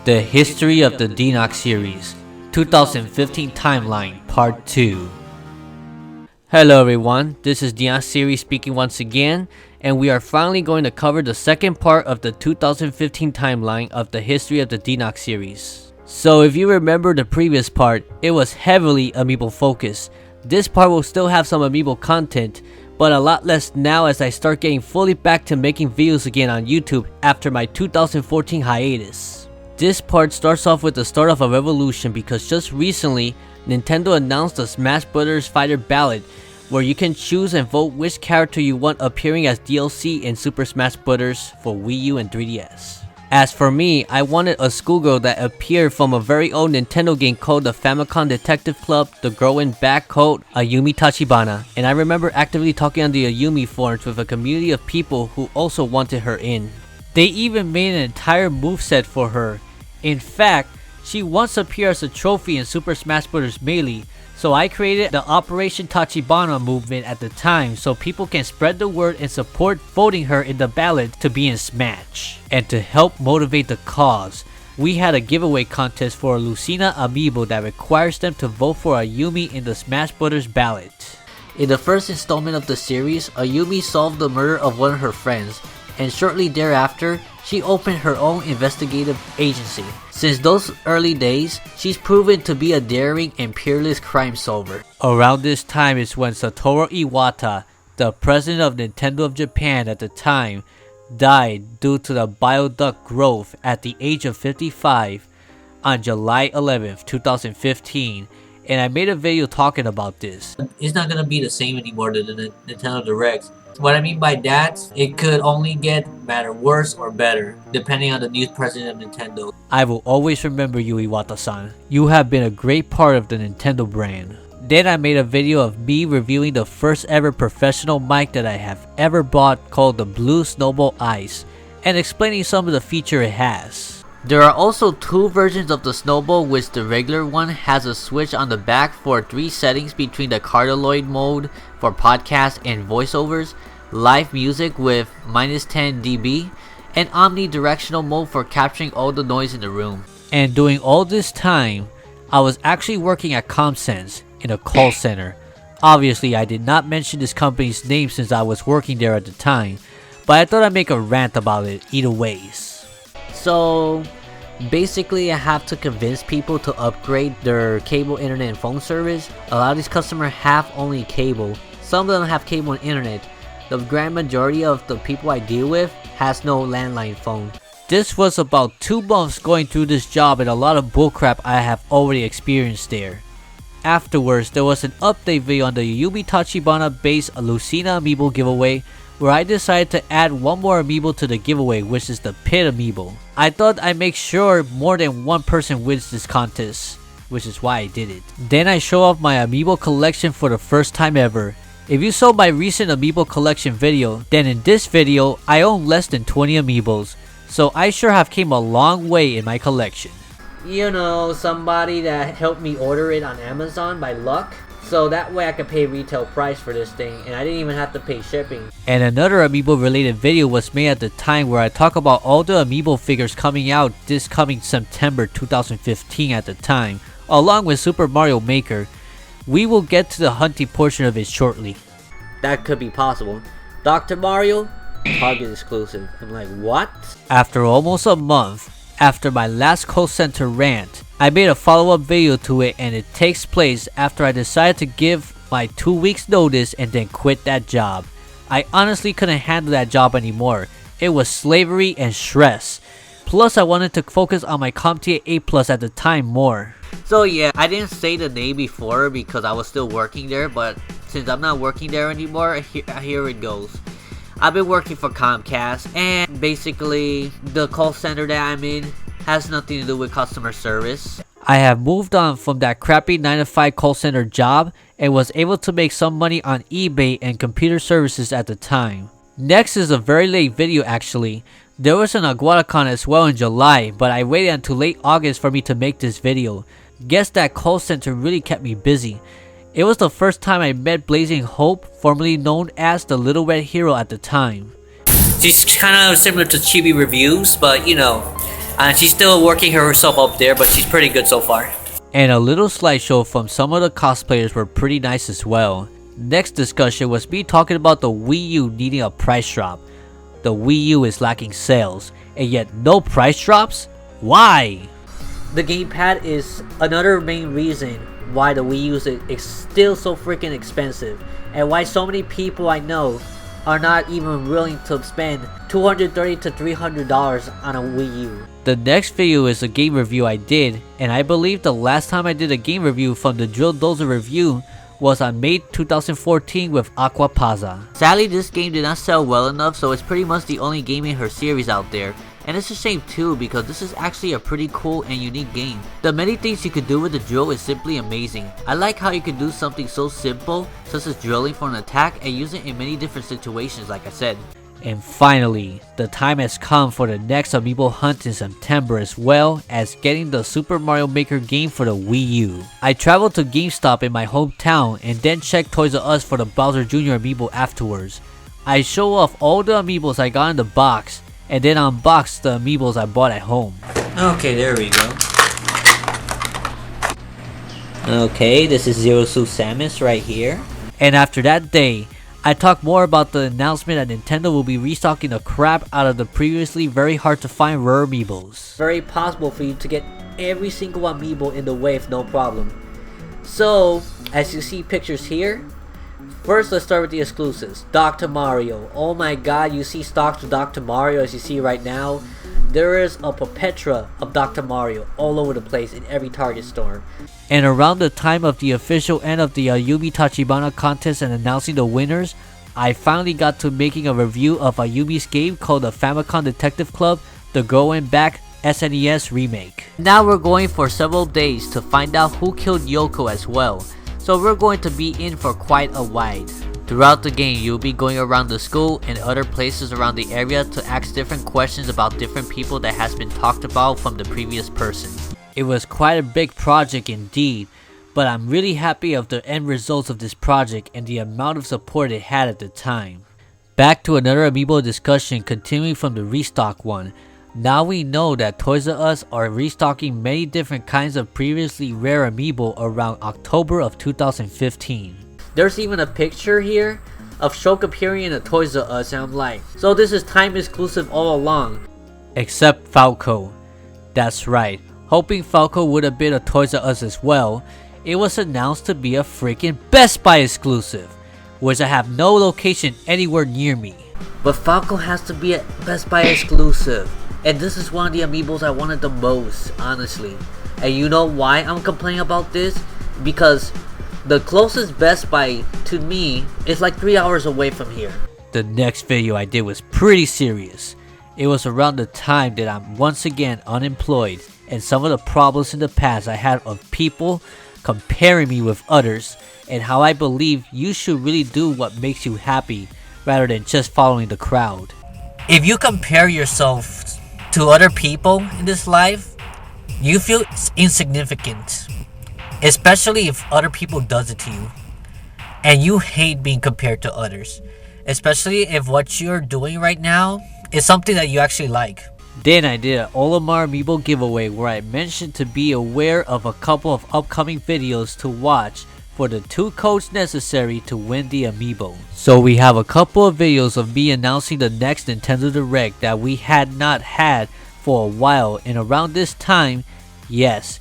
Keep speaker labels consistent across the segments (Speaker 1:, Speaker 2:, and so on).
Speaker 1: The History of the DenoxSeries 2015 Timeline Part 2. Hello everyone, this is DenoxSeries speaking once again, and we are finally going to cover the second part of the 2015 timeline of the History of the DenoxSeries. So if you remember the previous part, it was heavily Amiibo focused. This part will still have some Amiibo content, but a lot less now as I start getting fully back to making videos again on YouTube after my 2014 hiatus. This part starts off with the start of a revolution because just recently, Nintendo announced the Smash Bros. Fighter Ballot, where you can choose and vote which character you want appearing as DLC in Super Smash Bros. For Wii U and 3DS. As for me, I wanted a schoolgirl that appeared from a very old Nintendo game called the Famicom Detective Club, the girl in back called Ayumi Tachibana, and I remember actively talking on the Ayumi forums with a community of people who also wanted her in. They even made an entire moveset for her. In fact, she once appeared as a trophy in Super Smash Bros. Melee, so I created the Operation Tachibana movement at the time so people can spread the word and support voting her in the ballot to be in Smash. And to help motivate the cause, we had a giveaway contest for a Lucina Amiibo that requires them to vote for Ayumi in the Smash Bros. Ballot. In the first installment of the series, Ayumi solved the murder of one of her friends, and shortly thereafter, she opened her own investigative agency. Since those early days, she's proven to be a daring and peerless crime solver. Around this time is when Satoru Iwata, the president of Nintendo of Japan at the time, died due to the bile duct growth at the age of 55 on July 11th, 2015. And I made a video talking about this. It's not gonna be the same anymore than the Nintendo Direct. What I mean by that, it could only get better, worse, or better, depending on the new president of Nintendo. I will always remember you, Iwata-san. You have been a great part of the Nintendo brand. Then I made a video of me reviewing the first ever professional mic that I have ever bought called the Blue Snowball Ice, and explaining some of the features it has. There are also two versions of the Snowball, which the regular one has a switch on the back for 3 settings between the cardioid mode for podcasts and voiceovers, live music with -10 dB, and omnidirectional mode for capturing all the noise in the room. And during all this time, I was actually working at ComSense in a call center. Obviously, I did not mention this company's name since I was working there at the time, but I thought I'd make a rant about it either ways. So basically I have to convince people to upgrade their cable, internet, and phone service. A lot of these customers have only cable. Some of them have cable and internet. The grand majority of the people I deal with has no landline phone. This was about 2 months going through this job and a lot of bullcrap I have already experienced there. Afterwards, there was an update video on the Ayumi Tachibana based Lucina Amiibo giveaway, where I decided to add one more Amiibo to the giveaway, which is the Pit Amiibo. I thought I'd make sure more than one person wins this contest, which is why I did it. Then I show off my Amiibo collection for the first time ever. If you saw my recent Amiibo collection video, then in this video, I own less than 20 Amiibos, so I sure have came a long way in my collection. You know, somebody that helped me order it on Amazon by luck. So that way I could pay retail price for this thing and I didn't even have to pay shipping. And another Amiibo related video was made at the time where I talk about all the Amiibo figures coming out this coming September 2015 at the time, along with Super Mario Maker. We will get to the hunting portion of it shortly. That could be possible. Dr. Mario? Target exclusive. I'm like, what? After almost a month, after my last call center rant, I made a follow-up video to it, and it takes place after I decided to give my 2 weeks notice and then quit that job. I honestly couldn't handle that job anymore. It was slavery and stress. Plus I wanted to focus on my CompTIA A+ at the time more. So yeah, I didn't say the name before because I was still working there, but since I'm not working there anymore, here it goes. I've been working for Comcast, and basically the call center that I'm in has nothing to do with customer service. I have moved on from that crappy 9-to-5 call center job and was able to make some money on eBay and computer services at the time. Next is a very late video actually. There was an Aguadacon as well in July, but I waited until late August for me to make this video. Guess that call center really kept me busy. It was the first time I met Blazing Hope, formerly known as the Little Red Hero at the time. It's kind of similar to Chibi Reviews, but you know, And she's still working herself up there, but she's pretty good so far. And a little slideshow from some of the cosplayers were pretty nice as well. Next discussion was me talking about the Wii U needing a price drop. The Wii U is lacking sales, and yet no price drops? Why? The gamepad is another main reason why the Wii U is still so freaking expensive, and why so many people I know are not even willing to spend $230 to $300 on a Wii U. The next video is a game review I did, and I believe the last time I did a game review from the Drill Dozer review was on May 2014 with Aquapaza. Sadly, this game did not sell well enough, so it's pretty much the only game in her series out there. And it's a shame too, because this is actually a pretty cool and unique game. The many things you could do with the drill is simply amazing. I like how you can do something so simple, such as drilling for an attack, and use it in many different situations like I said. And finally, the time has come for the next Amiibo hunt in September, as well as getting the Super Mario Maker game for the Wii U. I traveled to GameStop in my hometown and then checked Toys R Us for the Bowser Jr. Amiibo afterwards. I show off all the Amiibos I got in the box, and then unbox the Amiibos I bought at home. Okay, there we go. Okay, this is Zero Suit Samus right here. And after that day, I talked more about the announcement that Nintendo will be restocking the crap out of the previously very hard to find rare Amiibos. Very possible for you to get every single Amiibo in the wave, no problem. So, as you see pictures here, first let's start with the exclusives. Dr. Mario. Oh my god, you see stocks of Dr. Mario as you see right now. There is a Perpetra of Dr. Mario all over the place in every Target store. And around the time of the official end of the Ayumi Tachibana contest and announcing the winners, I finally got to making a review of Ayumi's game called the Famicom Detective Club, the Going Back SNES remake. Now we're going for several days to find out who killed Yoko as well, so we're going to be in for quite a while. Throughout the game, you'll be going around the school and other places around the area to ask different questions about different people that has been talked about from the previous person. It was quite a big project indeed, but I'm really happy of the end results of this project and the amount of support it had at the time. Back to another Amiibo discussion continuing from the restock one. Now we know that Toys R Us are restocking many different kinds of previously rare Amiibo around October of 2015. There's even a picture here of Shulk appearing in a Toys R Us, and I'm like, so this is time exclusive all along. Except Falco. That's right, hoping Falco would have been a Toys R Us as well, it was announced to be a freaking Best Buy exclusive, which I have no location anywhere near me. But Falco has to be a Best Buy exclusive, and this is one of the Amiibos I wanted the most, honestly. And you know why I'm complaining about this? Because the closest Best Buy to me is like 3 hours away from here. The next video I did was pretty serious. It was around the time that I'm once again unemployed, and some of the problems in the past I had of people comparing me with others, and how I believe you should really do what makes you happy rather than just following the crowd. If you compare yourself to other people in this life, you feel insignificant. Especially if other people does it to you. And you hate being compared to others. Especially if what you're doing right now is something that you actually like. Then I did an Olimar Amiibo giveaway where I mentioned to be aware of a couple of upcoming videos to watch for the 2 codes necessary to win the Amiibo. So we have a couple of videos of me announcing the next Nintendo Direct that we had not had for a while, and around this time, yes,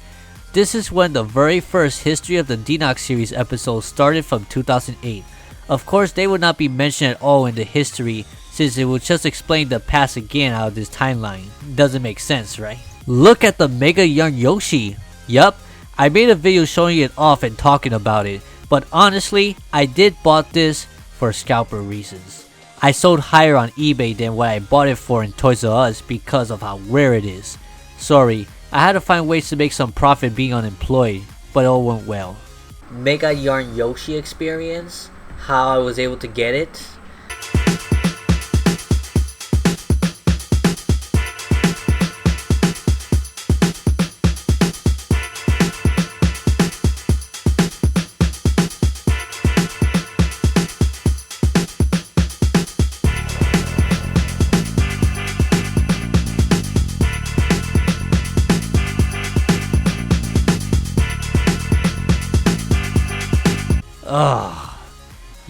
Speaker 1: this is when the very first History of the DenoxSeries episode started from 2008. Of course, they would not be mentioned at all in the history, since it would just explain the past again out of this timeline. Doesn't make sense, right? Look at the Mega Yarn Yoshi. Yup, I made a video showing it off and talking about it, but honestly, I did bought this for scalper reasons. I sold higher on eBay than what I bought it for in Toys R Us because of how rare it is. Sorry, I had to find ways to make some profit being unemployed, but it all went well. Mega Yarn Yoshi experience, how I was able to get it.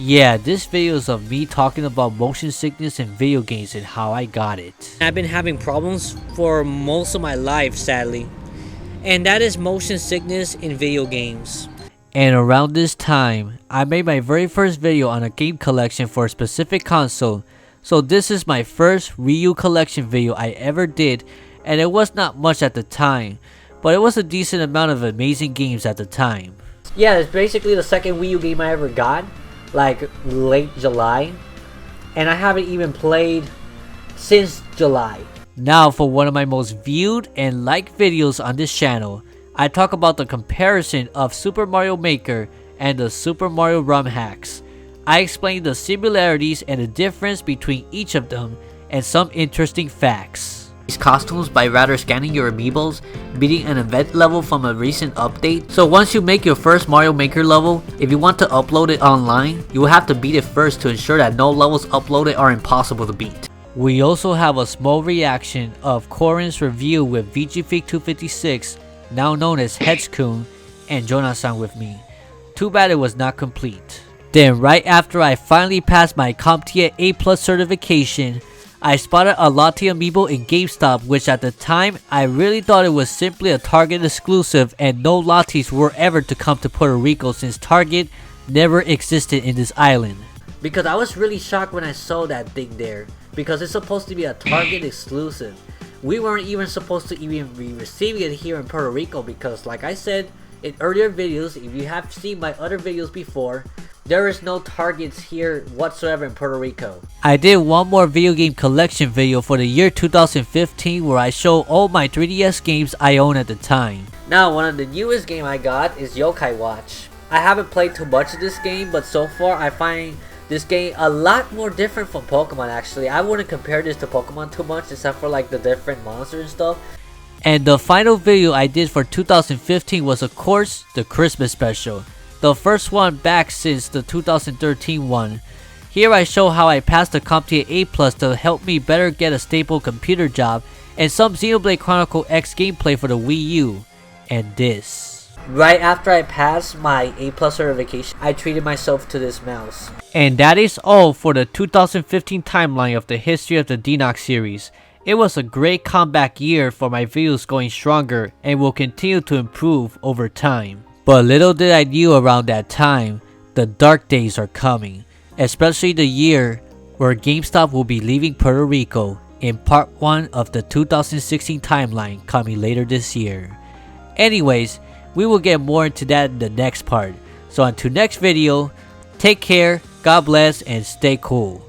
Speaker 1: Yeah, this video is of me talking about motion sickness in video games and how I got it. I've been having problems for most of my life, sadly. And that is motion sickness in video games. And around this time, I made my very first video on a game collection for a specific console. So this is my first Wii U collection video I ever did, and it was not much at the time, but it was a decent amount of amazing games at the time. Yeah, it's basically the second Wii U game I ever got, like late July, and I haven't even played since July. Now for one of my most viewed and liked videos on this channel, I talk about the comparison of Super Mario Maker and the Super Mario ROM hacks. I explain the similarities and the difference between each of them and some interesting facts. These costumes by rather scanning your amiibos, beating an event level from a recent update. So once you make your first Mario Maker level, if you want to upload it online, you will have to beat it first to ensure that no levels uploaded are impossible to beat. We also have a small reaction of Corin's review with VGFreak256, now known as Hedgekun, and Jonas-san with me. Too bad it was not complete. Then right after I finally passed my CompTIA A+ certification, I spotted a Lottie amiibo in GameStop, which at the time I really thought it was simply a Target exclusive and no Lotties were ever to come to Puerto Rico since Target never existed in this island. Because I was really shocked when I saw that thing there, because it's supposed to be a Target exclusive. We weren't even supposed to even be receiving it here in Puerto Rico because, like I said in earlier videos, if you have seen my other videos before, there is no Targets here whatsoever in Puerto Rico. I did one more video game collection video for the year 2015 where I show all my 3DS games I own at the time. Now one of the newest game I got is Yokai Watch. I haven't played too much of this game, but so far I find this game a lot more different from Pokemon actually. I wouldn't compare this to Pokemon too much except for like the different monsters and stuff. And the final video I did for 2015 was of course the Christmas special. The first one back since the 2013 one. Here I show how I passed the CompTIA A+ to help me better get a stable computer job and some Xenoblade Chronicle X gameplay for the Wii U. And this. Right after I passed my A+ certification, I treated myself to this mouse. And that is all for the 2015 timeline of the history of the DenoxSeries. It was a great comeback year for my videos going stronger and will continue to improve over time. But little did I knew around that time, the dark days are coming, especially the year where GameStop will be leaving Puerto Rico in part 1 of the 2016 timeline coming later this year. Anyways, we will get more into that in the next part. So until next video, take care, God bless, and stay cool.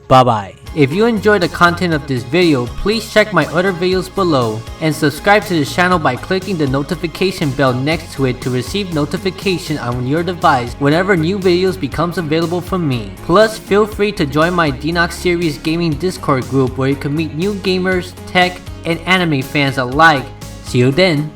Speaker 1: Bye bye. If you enjoyed the content of this video, please check my other videos below and subscribe to the channel by clicking the notification bell next to it to receive notification on your device whenever new videos becomes available from me. Plus, feel free to join my DenoxSeries gaming Discord group where you can meet new gamers, tech, and anime fans alike. See you then.